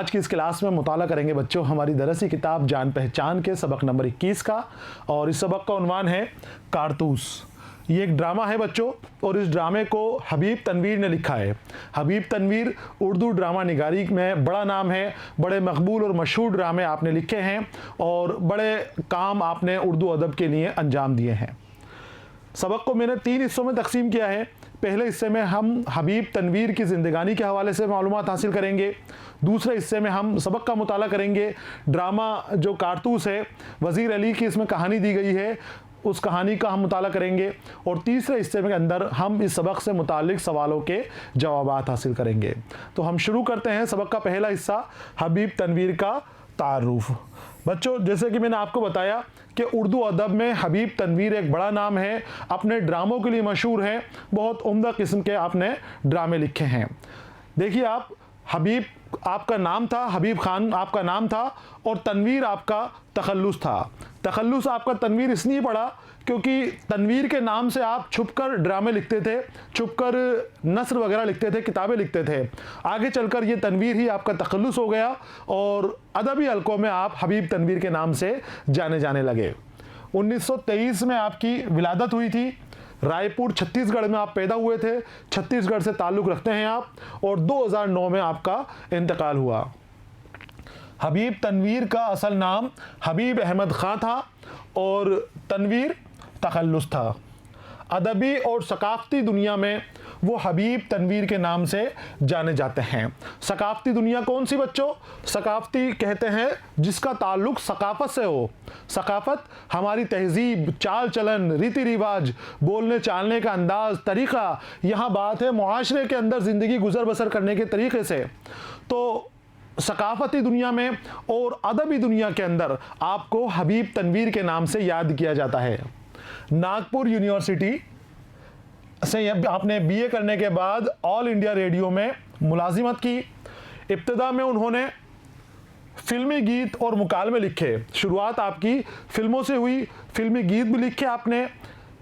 आज की इस क्लास में मुताला करेंगे बच्चों हमारी दरसी किताब जान पहचान के सबक नंबर 21 का। और इस सबक का उन्वान है कारतूस। ये एक ड्रामा है बच्चों और इस ड्रामे को हबीब तनवीर ने लिखा है। हबीब तनवीर उर्दू ड्रामा निगारी में बड़ा नाम है। बड़े मकबूल और मशहूर ड्रामे आपने लिखे हैं और बड़े काम आपने उर्दू अदब के लिए अंजाम दिए हैं। सबक को मैंने 3 हिस्सों में तकसीम किया है। पहले हिस्से में हम हबीब तनवीर की ज़िंदगानी के हवाले से मालूमात हासिल करेंगे। दूसरे हिस्से में हम सबक का मुताला करेंगे। ड्रामा जो कारतूस है, वज़ीर अली की इसमें कहानी दी गई है, उस कहानी का हम मुताला करेंगे। और तीसरे हिस्से में अंदर हम इस सबक से मुतालिक सवालों के जवाबात हासिल करेंगे। तो हम शुरू करते हैं सबक का पहला हिस्सा, हबीब तनवीर का तारुफ। बच्चों, जैसे कि मैंने आपको बताया कि उर्दू अदब में हबीब तनवीर एक बड़ा नाम है। अपने ड्रामों के लिए मशहूर है। बहुत उम्दा किस्म के आपने ड्रामे लिखे हैं। देखिए, आप हबीब आपका नाम था, हबीब खान आपका नाम था और तनवीर आपका तखल्लुस था। तखल्लुस आपका तनवीर इसलिए पड़ा क्योंकि तनवीर के नाम से आप छुपकर ड्रामे लिखते थे, छुपकर नस्र वगैरह लिखते थे, किताबें लिखते थे। आगे चलकर ये तनवीर ही आपका तखल्लुस हो गया और अदबी हलकों में आप हबीब तनवीर के नाम से जाने जाने लगे। 1923 में आपकी विलादत हुई थी। रायपुर छत्तीसगढ़ में आप पैदा हुए थे। छत्तीसगढ़ से ताल्लुक़ रखते हैं आप और 2009 में आपका इंतकाल हुआ। हबीब तनवीर का असल नाम हबीब अहमद ख़ान था और तनवीर तखल्लुस था। अदबी और सकाफ़ती दुनिया में वो हबीब तनवीर के नाम से जाने जाते हैं। सकाफ़ती दुनिया कौन सी बच्चों? सकाफ़ती कहते हैं जिसका ताल्लुक़ सकाफ़त से हो। सकाफ़त हमारी तहज़ीब, चाल चलन, रीति रिवाज, बोलने चालने का अंदाज़, तरीक़ा। यहाँ बात है मुआशरे के अंदर ज़िंदगी गुजर बसर करने के तरीक़े से। तो सकाफ़ती दुनिया में और अदबी दुनिया के अंदर आपको हबीब तनवीर के नाम से याद किया जाता है। नागपुर यूनिवर्सिटी से आपने बीए करने के बाद ऑल इंडिया रेडियो में मुलाजिमत की। इब्तिदा में उन्होंने फिल्मी गीत और मुकालमे लिखे। शुरुआत आपकी फिल्मों से हुई। फिल्मी गीत भी लिखे आपने,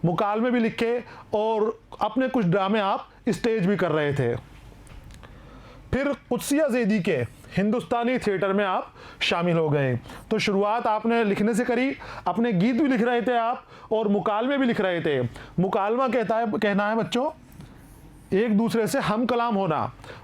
मुकालमे भी लिखे और अपने कुछ ड्रामे आप स्टेज भी कर रहे थे। फिर कुदसिया ज़ैदी के हिंदुस्तानी थिएटर में आप शामिल हो गए। तो शुरुआत आपने लिखने से करी। अपने गीत भी लिख रहे थे आप और मुकालमे भी लिख रहे थे। मुकालमा कहना है बच्चों एक दूसरे से हम कलाम होना।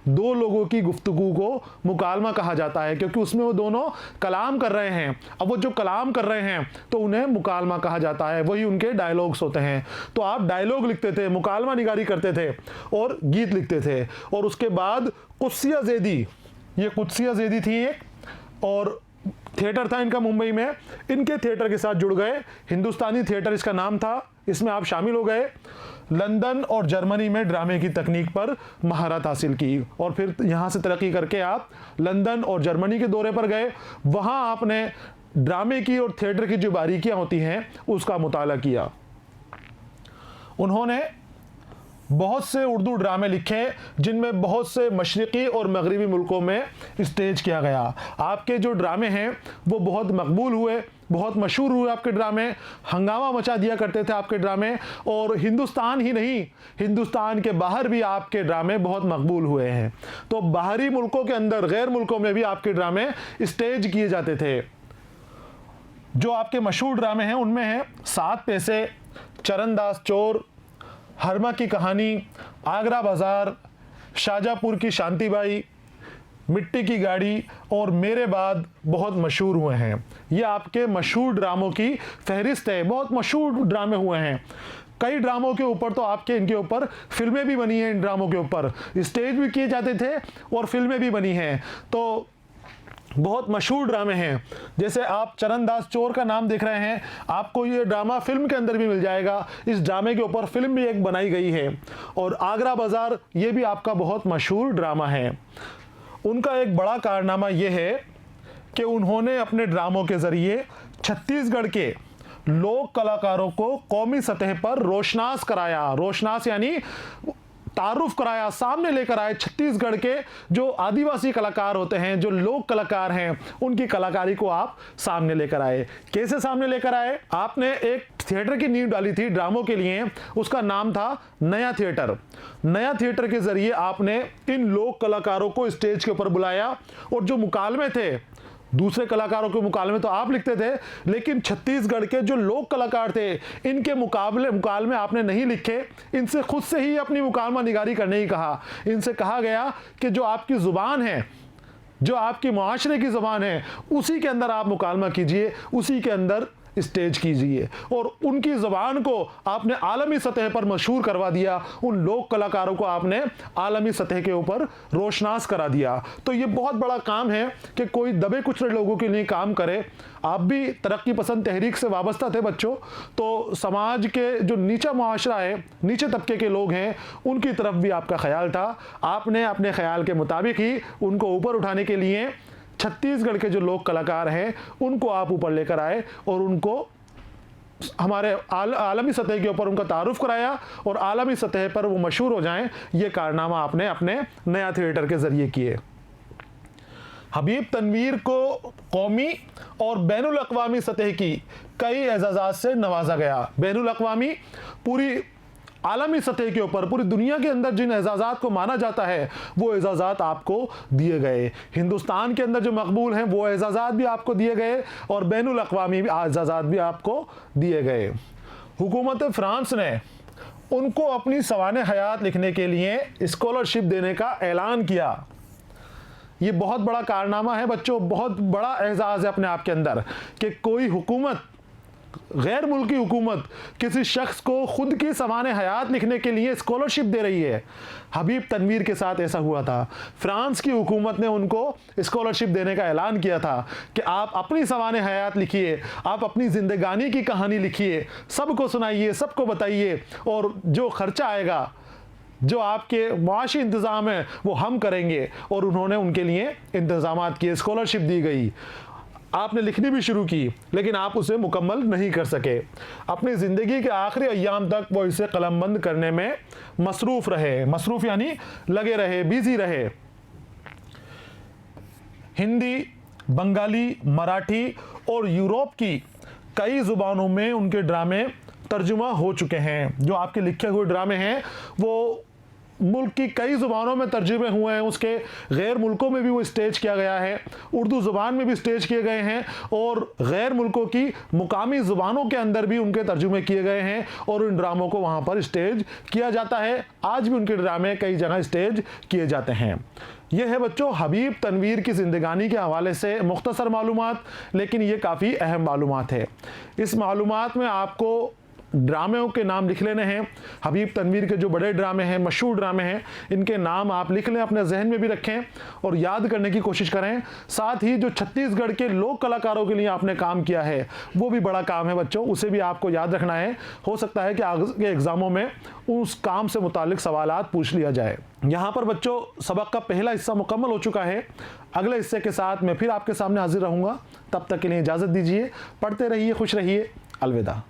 दो लोगों की गुफ्तगू को मुकालमा कहा जाता है क्योंकि उसमें वो दोनों कलाम कर रहे हैं। अब वो जो कलाम कर रहे हैं तो उन्हें मुकालमा कहा जाता है। वही उनके डायलॉग्स होते हैं। तो आप डायलॉग लिखते थे, मुकालमा निगारी करते थे और गीत लिखते थे। और उसके बाद कुदसिया ज़ैदी, ये कुदसिया ज़ैदी थी एक और थिएटर था इनका मुंबई में। इनके थिएटर के साथ जुड़ गए। हिंदुस्तानी थिएटर इसका नाम था। इसमें आप शामिल हो गए। लंदन और जर्मनी में ड्रामे की तकनीक पर महारत हासिल की और फिर यहाँ से तरक्की करके आप लंदन और जर्मनी के दौरे पर गए। वहाँ आपने ड्रामे की और थिएटर की जो बारीकियाँ होती हैं उसका मुताला किया। उन्होंने बहुत से उर्दू ड्रामे लिखे जिनमें बहुत से मशरिकी और मगरिबी मुल्कों में स्टेज किया गया। आपके जो ड्रामे हैं वो बहुत मकबूल हुए, बहुत मशहूर हुए। आपके ड्रामे हंगामा मचा दिया करते थे आपके ड्रामे। और हिंदुस्तान ही नहीं, हिंदुस्तान के बाहर भी आपके ड्रामे बहुत मकबूल हुए हैं। तो बाहरी मुल्कों के अंदर, गैर मुल्कों में भी आपके ड्रामे स्टेज किए जाते थे। जो आपके मशहूर ड्रामे हैं उनमें हैं 7 पैसे, चरणदास चोर, हरमा की कहानी, आगरा बाज़ार, शाहजहाँपुर की शांतिबाई, मिट्टी की गाड़ी और मेरे बाद बहुत मशहूर हुए हैं। ये आपके मशहूर ड्रामों की फहरिस्त है। बहुत मशहूर ड्रामे हुए हैं। कई ड्रामों के ऊपर तो आपके इनके ऊपर फिल्में भी बनी हैं। इन ड्रामों के ऊपर स्टेज भी किए जाते थे और फिल्में भी बनी हैं। तो बहुत मशहूर ड्रामे हैं। जैसे आप चरणदास चोर का नाम देख रहे हैं, आपको ये ड्रामा फिल्म के अंदर भी मिल जाएगा। इस ड्रामे के ऊपर फिल्म भी एक बनाई गई है। और आगरा बाज़ार ये भी आपका बहुत मशहूर ड्रामा है। उनका एक बड़ा कारनामा ये है कि उन्होंने अपने ड्रामों के ज़रिए छत्तीसगढ़ के लोक कलाकारों को कौमी सतह पर रोशनास कराया। रोशनास यानी तारुफ कराया, सामने लेकर आए छत्तीसगढ़ के जो आदिवासी कलाकार होते हैं, जो लोक कलाकार हैं, उनकी कलाकारी को आप सामने लेकर आए। कैसे सामने लेकर आए? आपने एक थिएटर की नींव डाली थी ड्रामों के लिए, उसका नाम था नया थिएटर। नया थिएटर के जरिए आपने इन लोक कलाकारों को स्टेज के ऊपर बुलाया और जो मुकालमे थे, दूसरे कलाकारों के मुकालमे तो आप लिखते थे, लेकिन छत्तीसगढ़ के जो लोक कलाकार थे, इनके मुकालमे आपने नहीं लिखे। इनसे खुद से ही अपनी मुकालमा निगारी करने ही कहा। इनसे कहा गया कि जो आपकी जुबान है, जो आपकी मुआशरे की जुबान है, उसी के अंदर आप मुकालमा कीजिए, उसी के अंदर स्टेज कीजिए। और उनकी ज़बान को आपने आलमी सतह पर मशहूर करवा दिया। उन लोक कलाकारों को आपने आलमी सतह के ऊपर रोशनास करा दिया। तो ये बहुत बड़ा काम है कि कोई दबे कुचले लोगों के लिए काम करे। आप भी तरक्की पसंद तहरीक से वाबस्ता थे बच्चों, तो समाज के जो नीचा मुआशरा है, नीचे तबके के लोग हैं, उनकी तरफ भी आपका ख्याल था। आपने अपने ख्याल के मुताबिक ही उनको ऊपर उठाने के लिए छत्तीसगढ़ के जो लोक कलाकार हैं, उनको आप ऊपर लेकर आए और उनको हमारे आलमी सतह के ऊपर उनका तारुफ कराया और आलमी सतह पर वो मशहूर हो जाएं। ये कारनामा आपने अपने नया थिएटर के जरिए किए। हबीब तनवीर को कौमी और बैनुल अक़वामी सतह की कई एजाज़ात से नवाजा गया। बैनुल अक़वामी पूरी आलमी सतह के ऊपर, पूरी दुनिया के अंदर जिन एजाज़ात को माना जाता है, वो एजाज़ात आपको दिए गए। हिंदुस्तान के अंदर जो मकबूल हैं, वो एजाज़ात भी आपको दिए गए और बैनुल अक़वामी एजाज़ात भी आपको दिए गए। हुकूमत फ्रांस ने उनको अपनी सवाने हयात लिखने के लिए स्कॉलरशिप देने का ऐलान किया। ये बहुत बड़ा कारनामा है बच्चों, बहुत बड़ा एजाज़ है अपने आप के अंदर कि कोई हुकूमत, गैर मुल्की हुकूमत, किसी शख्स को खुद की सवाने हयात लिखने के लिए स्कॉलरशिप दे रही है। हबीब तनवीर के साथ ऐसा हुआ था। फ्रांस की हुकूमत ने उनको स्कॉलरशिप देने का ऐलान किया था कि आप अपनी सवाने हयात लिखिए, आप अपनी ज़िंदगानी की कहानी लिखिए, सबको सुनाइए, सबको बताइए, और जो खर्चा आएगा, जो आपके मुआशी इंतज़ाम है, वो हम करेंगे। और उन्होंने उनके लिए इंतज़ामात किए, स्कॉलरशिप दी गई। आपने लिखनी भी शुरू की, लेकिन आप उसे मुकम्मल नहीं कर सके। अपनी ज़िंदगी के आखिरी अय्याम तक वो इसे कलमबंद करने में मसरूफ़ रहे। मसरूफ़ यानी लगे रहे, बिजी रहे। हिंदी, बंगाली, मराठी और यूरोप की कई ज़ुबानों में उनके ड्रामे तर्जुमा हो चुके हैं। जो आपके लिखे हुए ड्रामे हैं, वो मुल्क की कई ज़ुबानों में तर्जुमे हुए हैं। उसके गैर मुल्कों में भी वो स्टेज किया गया है, उर्दू ज़ुबान में भी स्टेज किए गए हैं, और गैर मुल्कों की मुकामी ज़ुबानों के अंदर भी उनके तर्जुमे किए गए हैं और उन ड्रामों को वहाँ पर स्टेज किया जाता है। आज भी उनके ड्रामे कई जगह स्टेज किए जाते हैं। यह है बच्चों हबीब तनवीर की ज़िंदगानी के हवाले से मुख्तसर मालूमात, लेकिन ये काफ़ी अहम मालूमात है। इस मालूमात में आपको ड्रामों के नाम लिख लेने हैं। हबीब तनवीर के जो बड़े ड्रामे हैं, मशहूर ड्रामे हैं, इनके नाम आप लिख लें, अपने जहन में भी रखें और याद करने की कोशिश करें। साथ ही जो छत्तीसगढ़ के लोक कलाकारों के लिए आपने काम किया है, वो भी बड़ा काम है बच्चों, उसे भी आपको याद रखना है। हो सकता है कि आगे के एग्ज़ामों में उस काम से मुतालिक सवालात पूछ लिया जाए। यहाँ पर बच्चों सबक का पहला हिस्सा मुकम्मल हो चुका है। अगले हिस्से के साथ मैं फिर आपके सामने हाजिर रहूँगा। तब तक के लिए इजाज़त दीजिए। पढ़ते रहिए, खुश रहिए। अलविदा।